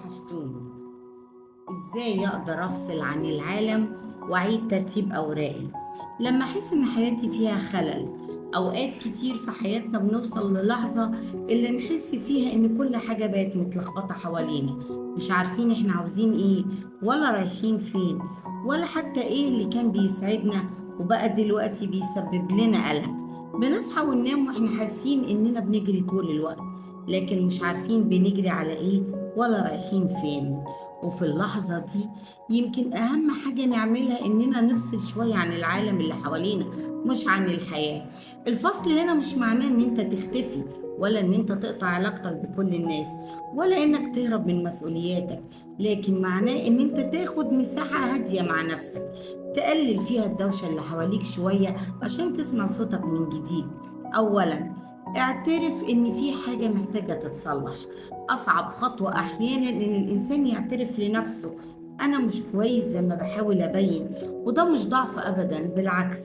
وحشتوني. ازاي اقدر افصل عن العالم واعيد ترتيب اوراقي لما احس ان حياتي فيها خلل؟ اوقات كتير في حياتنا بنوصل للحظة اللي نحس فيها ان كل حاجة بقت متلخبطة حوالينا، مش عارفين احنا عاوزين ايه ولا رايحين فين، ولا حتى ايه اللي كان بيسعدنا وبقى دلوقتي بيسبب لنا قلق. بنصحى وننام واحنا حاسين اننا بنجري طول الوقت، لكن مش عارفين بنجري على ايه ولا رايحين فين. وفي اللحظة دي يمكن أهم حاجة نعملها إننا نفصل شوية عن العالم اللي حوالينا، مش عن الحياة. الفصل هنا مش معناه إن أنت تختفي، ولا إن أنت تقطع علاقتك بكل الناس، ولا إنك تهرب من مسؤولياتك، لكن معناه إن أنت تاخد مساحة هادية مع نفسك، تقلل فيها الدوشة اللي حواليك شوية عشان تسمع صوتك من جديد. أولاً، اعترف إن في حاجة محتاجة تتصلح. أصعب خطوة أحيانا إن الإنسان يعترف لنفسه أنا مش كويس زي ما بحاول أبين، وده مش ضعف أبدا، بالعكس.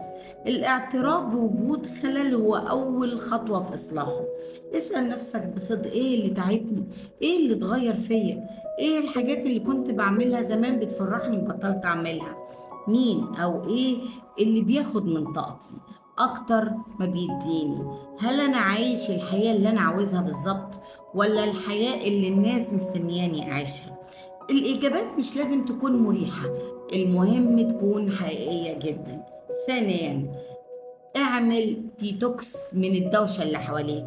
الاعتراف بوجود خلل هو أول خطوة في إصلاحه. اسأل نفسك بصدق إيه اللي تعبني، إيه اللي اتغير فيا، إيه الحاجات اللي كنت بعملها زمان بتفرحني وبطلت أعملها، مين أو إيه اللي بياخد من طاقتي أكتر ما بيديني. هل أنا عايش الحياة اللي أنا عاوزها بالظبط، ولا الحياة اللي الناس مستنياني أعيشها؟ الإجابات مش لازم تكون مريحة، المهم تكون حقيقية جدا. ثانيا، اعمل ديتوكس من الدوشة اللي حواليك.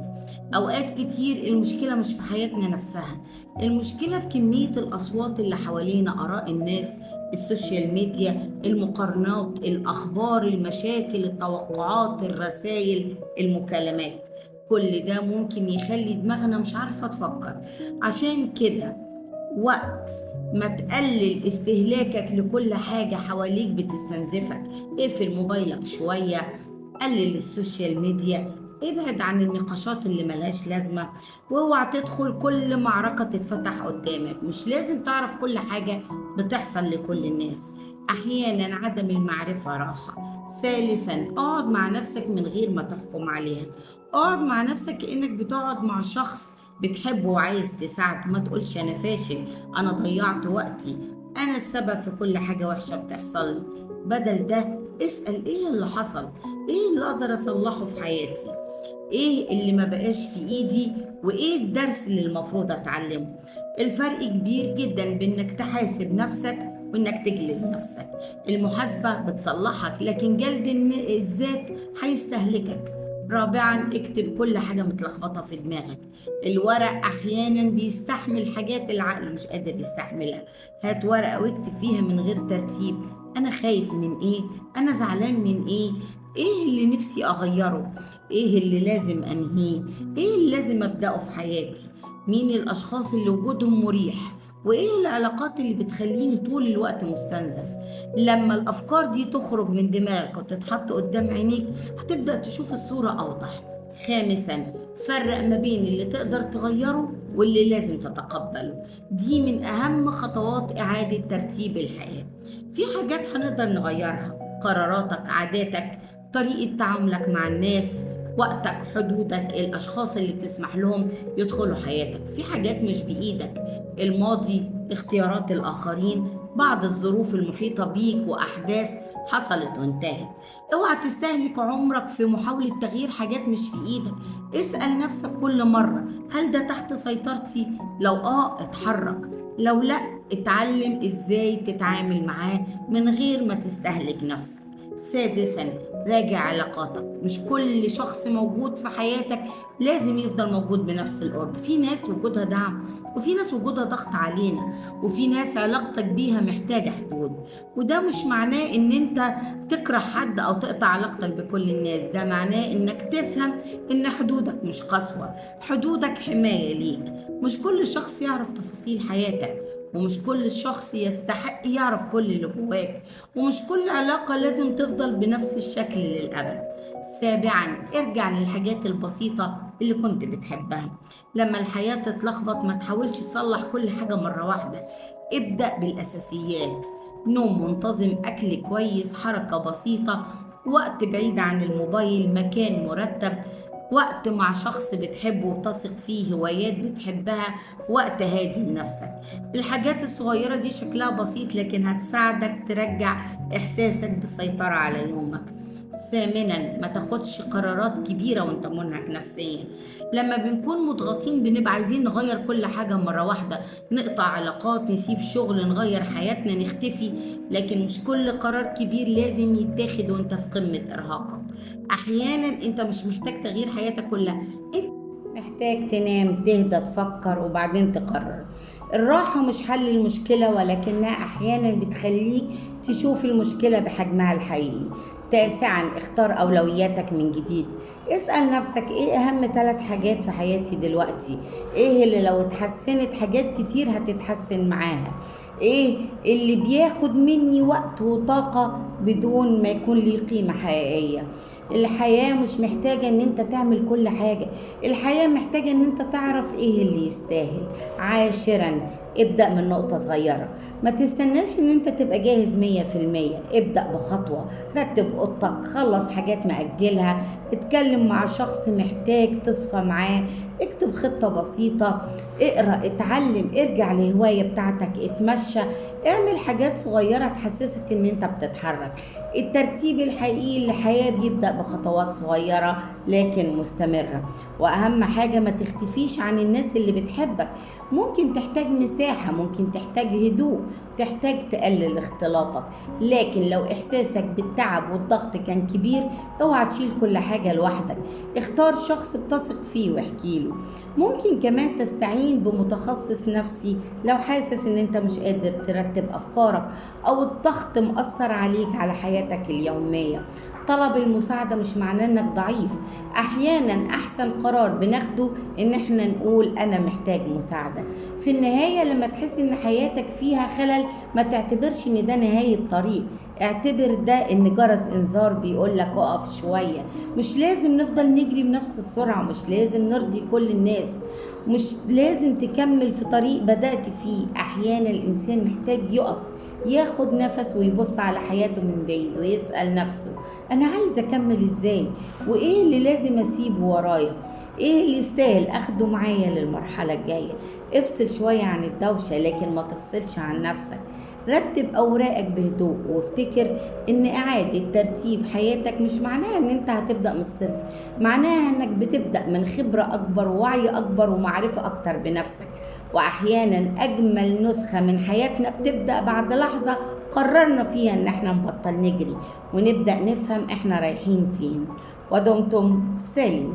أوقات كتير المشكلة مش في حياتنا نفسها، المشكلة في كمية الأصوات اللي حوالينا، آراء الناس، السوشيال ميديا، المقارنات، الأخبار، المشاكل، التوقعات، الرسائل، المكالمات. كل ده ممكن يخلي دماغنا مش عارفة تفكر. عشان كده وقت ما تقلل استهلاكك لكل حاجة حواليك بتستنزفك، اقفل موبايلك شوية، قلل السوشيال ميديا، ابعد عن النقاشات اللي ملهاش لازمة، واوعى تدخل كل معركة تتفتح قدامك. مش لازم تعرف كل حاجة بتحصل لكل الناس، أحيانا عدم المعرفة راحة. ثالثا، اقعد مع نفسك من غير ما تحكم عليها. اقعد مع نفسك كأنك بتقعد مع شخص بتحبه وعايز تساعده. ما تقولش أنا فاشل، أنا ضيعت وقتي، أنا السبب في كل حاجة وحشة بتحصل لي. بدل ده اسأل إيه اللي حصل، إيه اللي أقدر أصلحه في حياتي، إيه اللي ما بقاش في إيدي، وإيه الدرس اللي المفروض أتعلمه. الفرق كبير جدا بين إنك تحاسب نفسك وإنك تجلد نفسك. المحاسبة بتصلحك، لكن جلد الذات هيستهلكك. رابعا، اكتب كل حاجة متلخبطة في دماغك. الورق أحيانا بيستحمل حاجات العقل مش قادر يستحملها. هات ورقة واكتب فيها من غير ترتيب: أنا خايف من إيه؟ أنا زعلان من إيه؟ إيه اللي نفسي أغيره؟ إيه اللي لازم أنهيه؟ إيه اللي لازم أبدأه في حياتي؟ مين الأشخاص اللي وجودهم مريح؟ وإيه العلاقات اللي بتخليني طول الوقت مستنزف؟ لما الأفكار دي تخرج من دماغك وتتحط قدام عينيك هتبدأ تشوف الصورة أوضح. خامسا، فرق ما بين اللي تقدر تغيره واللي لازم تتقبله. دي من أهم خطوات إعادة ترتيب الحياة. في حاجات هنقدر نغيرها: قراراتك، عاداتك، طريقة تعاملك مع الناس، وقتك، حدودك، الأشخاص اللي بتسمح لهم يدخلوا حياتك. في حاجات مش بإيدك: الماضي، اختيارات الآخرين، بعض الظروف المحيطة بيك، وأحداث حصلت وانتهت. اوعى تستهلك عمرك في محاولة تغيير حاجات مش في ايدك. اسأل نفسك كل مرة: هل ده تحت سيطرتي؟ لو اتحرك، لو لا اتعلم ازاي تتعامل معاه من غير ما تستهلك نفسك. سادسا، راجع علاقاتك. مش كل شخص موجود في حياتك لازم يفضل موجود بنفس القرب. في ناس وجودها دعم، وفي ناس وجودها ضغط علينا، وفي ناس علاقتك بيها محتاجة حدود. وده مش معناه ان انت تكره حد او تقطع علاقتك بكل الناس، ده معناه انك تفهم ان حدودك مش قسوة، حدودك حماية ليك. مش كل شخص يعرف تفاصيل حياتك، ومش كل شخص يستحق يعرف كل اللي جواك، ومش كل علاقة لازم تفضل بنفس الشكل للأبد. سابعا، ارجع للحاجات البسيطة اللي كنت بتحبها. لما الحياة تتلخبط ما تحاولش تصلح كل حاجة مرة واحدة، ابدأ بالأساسيات: نوم منتظم، أكل كويس، حركة بسيطة، وقت بعيد عن الموبايل، مكان مرتب. وقت مع شخص بتحبه وتثق فيه، هوايات بتحبها، وقت هادي لنفسك. الحاجات الصغيرة دي شكلها بسيط لكن هتساعدك ترجع إحساسك بالسيطرة على يومك. ثامنا، ما تاخدش قرارات كبيرة وانت منهك نفسيا. لما بنكون مضغوطين بنبقى عايزين نغير كل حاجة مرة واحدة، نقطع علاقات، نسيب شغل، نغير حياتنا، نختفي. لكن مش كل قرار كبير لازم يتاخد وانت في قمة إرهاقك. أحيانا انت مش محتاج تغيير حياتك كلها، انت محتاج تنام، تهدى، تفكر وبعدين تقرر. الراحة مش حل المشكلة، ولكنها أحيانا بتخليك تشوف المشكلة بحجمها الحقيقي. تاسعا، اختار أولوياتك من جديد. اسأل نفسك ايه أهم 3 حاجات في حياتي دلوقتي؟ ايه اللي لو اتحسنت حاجات كتير هتتحسن معاها؟ ايه اللي بياخد مني وقت وطاقة بدون ما يكون ليه قيمة حقيقية؟ الحياة مش محتاجة ان انت تعمل كل حاجة، الحياة محتاجة ان انت تعرف ايه اللي يستاهل. عاشرا، ابدأ من نقطة صغيرة. ما تستناش ان انت تبقى جاهز 100%، ابدأ بخطوة. رتب اوضتك، خلص حاجات مأجلها، اتكلم مع شخص محتاج تصفى معاه، اكتب خطة بسيطة، اقرأ، اتعلم، ارجع لهواية بتاعتك، اتمشى. اعمل حاجات صغيرة تحسسك ان انت بتتحرك. الترتيب الحقيقي للحياة بيبدأ بخطوات صغيرة لكن مستمرة. وأهم حاجة، ما تختفيش عن الناس اللي بتحبك. ممكن تحتاج مساحة، ممكن تحتاج هدوء، تحتاج تقلل اختلاطك. لكن لو إحساسك بالتعب والضغط كان كبير، اوعى تشيل كل حاجة لوحدك. اختار شخص بتثق فيه واحكيله. ممكن كمان تستعين بمتخصص نفسي لو حاسس ان انت مش قادر ترتب افكارك او الضغط مأثر عليك على حياتك اليومية. طلب المساعدة مش معناه انك ضعيف. احيانا احسن قرار بناخده ان احنا نقول انا محتاج مساعدة. في النهاية لما تحس ان حياتك فيها خلل، ما تعتبرش ان ده نهاية طريق، اعتبر ده ان جرس انذار بيقول لك اقف شوية. مش لازم نفضل نجري بنفس السرعة، مش لازم نرضي كل الناس، مش لازم تكمل في طريق بدأت فيه. احيانا الانسان محتاج يقف، ياخد نفس ويبص على حياته من بعيد ويسأل نفسه انا عايز اكمل ازاي؟ وايه اللي لازم اسيبه ورايا؟ ايه اللي يستاهل اخده معايا للمرحلة الجاية؟ افصل شوية عن الدوشة لكن ما تفصلش عن نفسك. رتب اوراقك بهدوء وافتكر ان اعادة ترتيب حياتك مش معناها ان انت هتبدأ من الصفر، معناها انك بتبدأ من خبرة اكبر ووعي اكبر ومعرفة اكتر بنفسك. واحيانا اجمل نسخة من حياتنا بتبدأ بعد لحظة قررنا فيها ان احنا نبطل نجري ونبدأ نفهم احنا رايحين فين. ودمتم سالم.